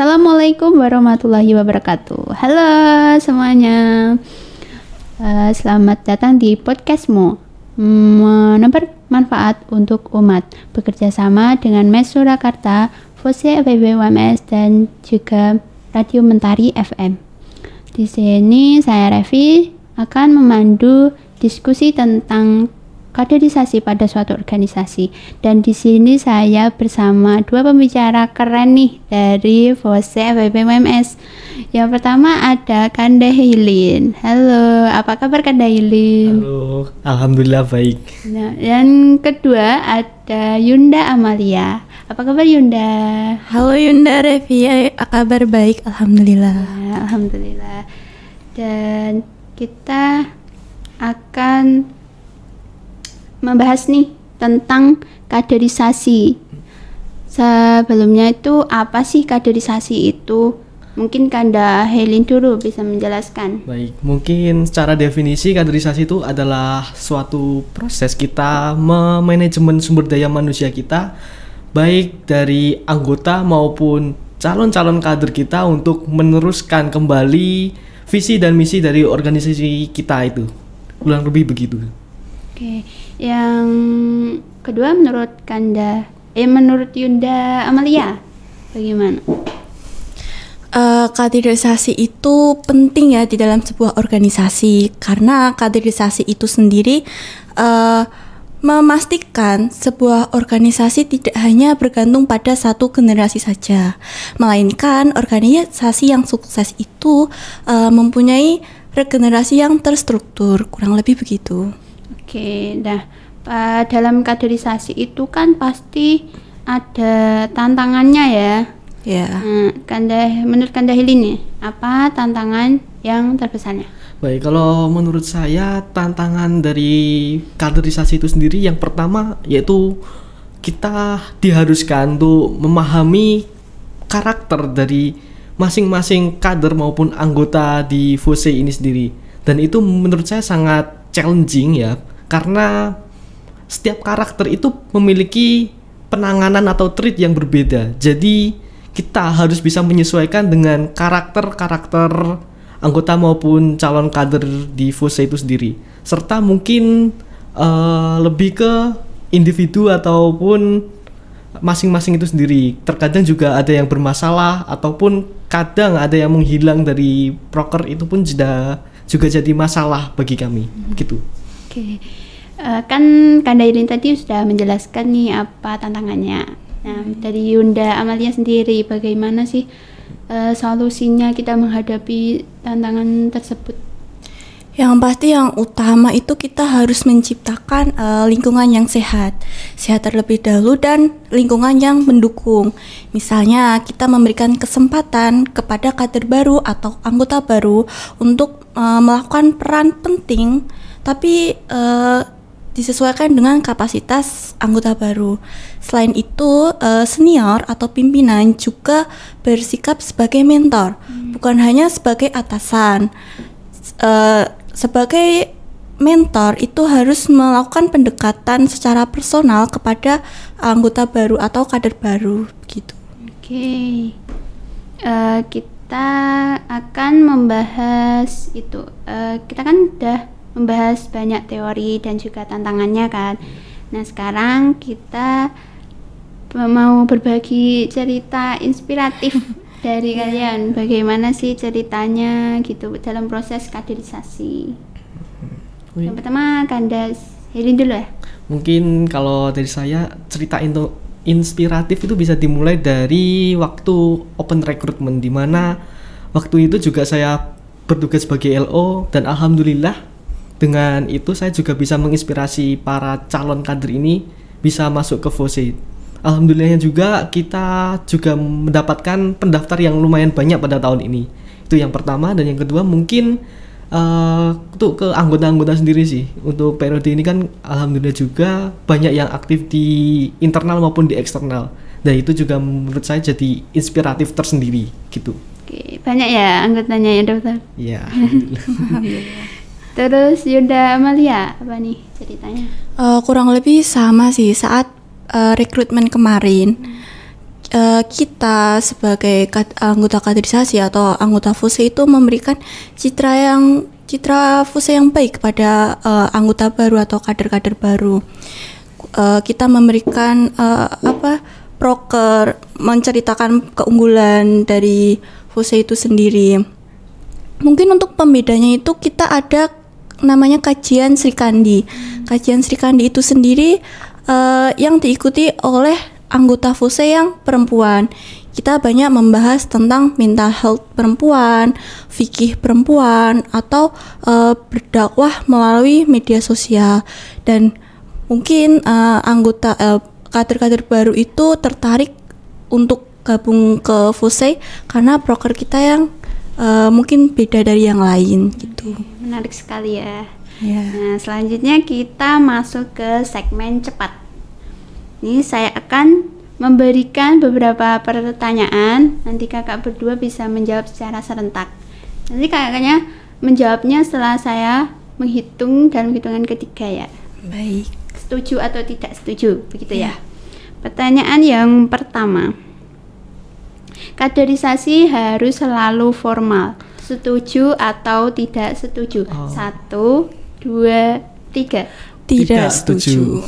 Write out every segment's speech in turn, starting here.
Assalamualaikum warahmatullahi wabarakatuh. Halo semuanya. Selamat datang di podcastmu, menebar manfaat untuk umat, bekerja sama dengan Mes Surakarta, Fose FEB-UMS dan juga Radio Mentari FM. Di sini saya Revi akan memandu diskusi tentang kaderisasi pada suatu organisasi, dan di sini saya bersama dua pembicara keren nih dari Fose FEB-UMS. Yang pertama ada Kanda Hilin. Halo, apa kabar Kanda Hilin? Halo, alhamdulillah baik. Nah, yang kedua ada Yunda Amalia. Apa kabar Yunda? Halo Yunda Revi, kabar baik, alhamdulillah. Ya, alhamdulillah. Dan kita akan membahas nih tentang kaderisasi. Sebelumnya itu apa sih kaderisasi itu? Mungkin Kanda Helin dulu bisa menjelaskan. Baik, mungkin secara definisi kaderisasi itu adalah suatu proses kita memanajemen sumber daya manusia kita, baik dari anggota maupun calon-calon kader kita untuk meneruskan kembali visi dan misi dari organisasi kita itu. Kurang lebih begitu. Oke, yang kedua menurut menurut Yunda Amalia bagaimana? Kaderisasi itu penting ya di dalam sebuah organisasi, karena kaderisasi itu sendiri memastikan sebuah organisasi tidak hanya bergantung pada satu generasi saja, melainkan organisasi yang sukses itu mempunyai regenerasi yang terstruktur, kurang lebih begitu. Oke, dalam kaderisasi itu kan pasti ada tantangannya ya. Ya. Menurut Kanda Hilin nih, apa tantangan yang terbesarnya? Baik, kalau menurut saya tantangan dari kaderisasi itu sendiri yang pertama yaitu kita diharuskan untuk memahami karakter dari masing-masing kader maupun anggota di Fose ini sendiri. Dan itu menurut saya sangat challenging ya, karena setiap karakter itu memiliki penanganan atau treat yang berbeda. Jadi kita harus bisa menyesuaikan dengan karakter-karakter anggota maupun calon kader di Fose itu sendiri, serta mungkin lebih ke individu ataupun masing-masing itu sendiri. Terkadang juga ada yang bermasalah ataupun kadang ada yang menghilang dari proker, itu pun juga jadi masalah bagi kami gitu. Oke. Kan Kanda Hilin tadi sudah menjelaskan nih apa tantangannya. Nah, dari Yunda Amalia sendiri bagaimana sih solusinya kita menghadapi tantangan tersebut? Yang pasti yang utama itu kita harus menciptakan lingkungan yang sehat terlebih dahulu, dan lingkungan yang mendukung. Misalnya kita memberikan kesempatan kepada kader baru atau anggota baru untuk melakukan peran penting, tapi disesuaikan dengan kapasitas anggota baru. Selain itu, senior atau pimpinan juga bersikap sebagai mentor, bukan hanya sebagai atasan. Sebagai mentor itu harus melakukan pendekatan secara personal kepada anggota baru atau kader baru gitu. Oke. Kita akan membahas itu. Kita kan udah membahas banyak teori dan juga tantangannya kan. Nah, sekarang kita mau berbagi cerita inspiratif dari kalian. Bagaimana sih ceritanya gitu dalam proses kaderisasi? Yang pertama Kanda Hilin dulu ya. Mungkin kalau dari saya cerita inspiratif itu bisa dimulai dari waktu open recruitment, di mana waktu itu juga saya bertugas sebagai LO, dan alhamdulillah dengan itu saya juga bisa menginspirasi para calon kader ini bisa masuk ke Fose. Alhamdulillahnya juga kita juga mendapatkan pendaftar yang lumayan banyak pada tahun ini. Itu yang pertama. Dan yang kedua mungkin untuk ke anggota-anggota sendiri sih. Untuk periode ini kan alhamdulillah juga banyak yang aktif di internal maupun di eksternal. Dan itu juga menurut saya jadi inspiratif tersendiri gitu. Oke, banyak ya anggotanya yang daftar? Iya. Terus Yunda Amalia, apa nih ceritanya? Kurang lebih sama sih. Saat rekrutmen kemarin, kita sebagai anggota kaderisasi atau anggota FUSE itu memberikan citra FUSE yang baik kepada anggota baru atau kader-kader baru. Kita memberikan proker, menceritakan keunggulan dari FUSE itu sendiri. Mungkin untuk pembedanya itu kita ada namanya kajian Sri Kandi. Kajian Sri Kandi itu sendiri yang diikuti oleh anggota FUSE yang perempuan. Kita banyak membahas tentang mental health perempuan, fikih perempuan, atau berdakwah melalui media sosial. Dan mungkin kader-kader baru itu tertarik untuk gabung ke FUSE karena proker kita yang mungkin beda dari yang lain gitu. Menarik sekali ya. Yeah. Nah, selanjutnya kita masuk ke segmen cepat. Ini saya akan memberikan beberapa pertanyaan. Nanti kakak berdua bisa menjawab secara serentak. Nanti kakaknya menjawabnya setelah saya menghitung dalam hitungan ketiga ya. Baik. Setuju atau tidak setuju, begitu ya. Pertanyaan yang pertama. Kaderisasi harus selalu formal. Setuju atau tidak setuju? 1, 2, 3. Tidak setuju.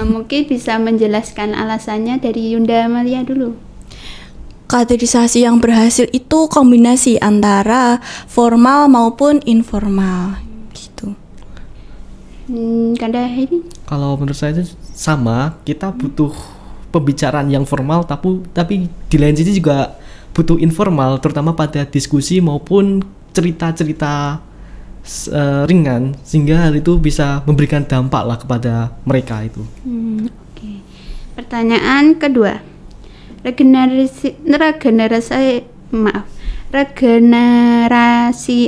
Mungkin bisa menjelaskan alasannya dari Yunda Amalia dulu. Kaderisasi yang berhasil itu kombinasi antara formal maupun informal gitu. Kanda ini? Kalau menurut saya itu sama, kita butuh pembicaraan yang formal tapi di lain sisi juga butuh informal, terutama pada diskusi maupun cerita-cerita ringan, sehingga hal itu bisa memberikan dampak lah kepada mereka itu. Oke. Pertanyaan kedua, regenerasi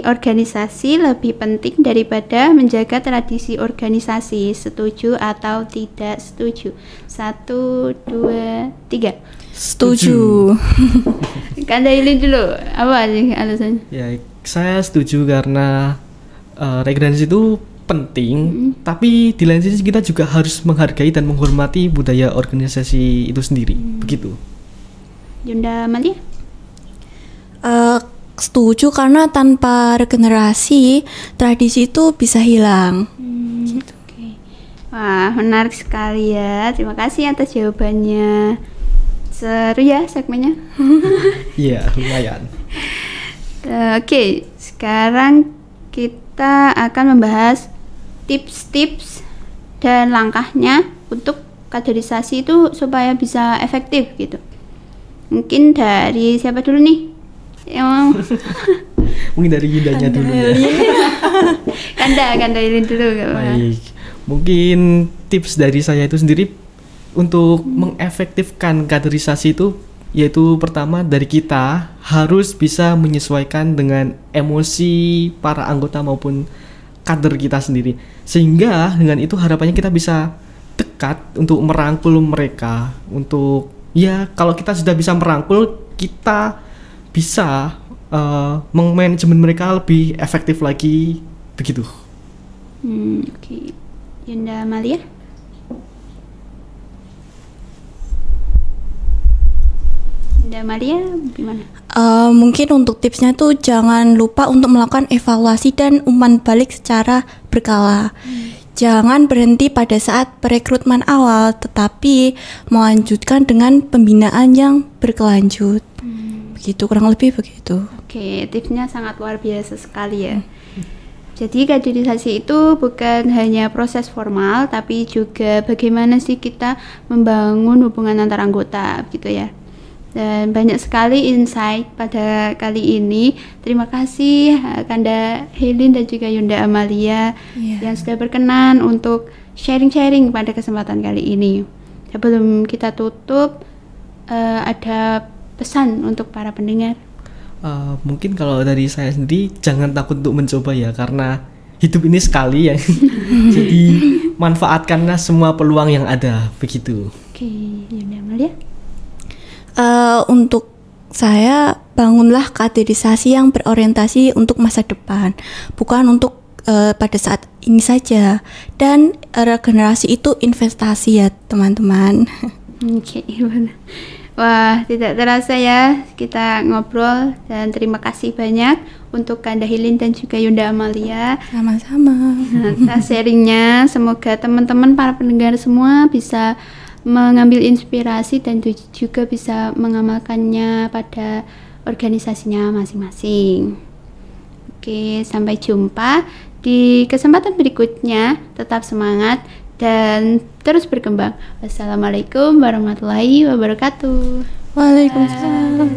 organisasi lebih penting daripada menjaga tradisi organisasi. Setuju atau tidak setuju? 1, 2, 3. Setuju. Kanda ini dulu, apa sih alasannya? Ya, saya setuju karena regenerasi itu penting, tapi di lain sisi kita juga harus menghargai dan menghormati budaya organisasi itu sendiri. Begitu. Yunda Amalia? Setuju karena tanpa regenerasi tradisi itu bisa hilang. Oke. Wah, menarik sekali ya. Terima kasih atas jawabannya. Seru ya segmennya. Iya, lumayan. Oke, sekarang kita akan membahas tips-tips dan langkahnya untuk kaderisasi itu supaya bisa efektif gitu. Mungkin dari siapa dulu nih? Mungkin dari Yundanya dulu ya. Kanda Ilin dulu gak apa-apa. Baik. Mungkin tips dari saya itu sendiri untuk mengefektifkan kaderisasi itu, yaitu pertama dari kita harus bisa menyesuaikan dengan emosi para anggota maupun kader kita sendiri, sehingga dengan itu harapannya kita bisa dekat untuk merangkul mereka. Untuk ya, kalau kita sudah bisa merangkul, kita bisa mengmanajemen mereka lebih efektif lagi, begitu. Oke. Yunda Amalia? Maria gimana? Mungkin untuk tipsnya tuh jangan lupa untuk melakukan evaluasi dan umpan balik secara berkala. Jangan berhenti pada saat perekrutmen awal, tetapi melanjutkan dengan pembinaan yang berkelanjut. Begitu, kurang lebih begitu. Oke, tipsnya sangat luar biasa sekali ya. Jadi kaderisasi itu bukan hanya proses formal, tapi juga bagaimana sih kita membangun hubungan antar anggota, gitu ya. Dan banyak sekali insight pada kali ini. Terima kasih Kanda Helin dan juga Yunda Amalia yang sudah berkenan untuk sharing-sharing pada kesempatan kali ini. Sebelum kita tutup, ada pesan untuk para pendengar. Mungkin kalau dari saya sendiri, jangan takut untuk mencoba ya, karena hidup ini sekali ya. Jadi manfaatkanlah semua peluang yang ada, begitu. Oke, Yunda Amalia. Untuk saya, bangunlah kaderisasi yang berorientasi untuk masa depan, bukan untuk pada saat ini saja. Dan regenerasi itu investasi ya teman-teman. Oke, Wah, tidak terasa ya kita ngobrol, dan terima kasih banyak untuk Kanda Hilin dan juga Yunda Amalia Sama-sama. atas sharingnya. Semoga teman-teman para pendengar semua bisa mengambil inspirasi dan juga bisa mengamalkannya pada organisasinya masing-masing. Oke, sampai jumpa di kesempatan berikutnya. Tetap semangat dan terus berkembang. Wassalamualaikum warahmatullahi wabarakatuh. Waalaikumsalam.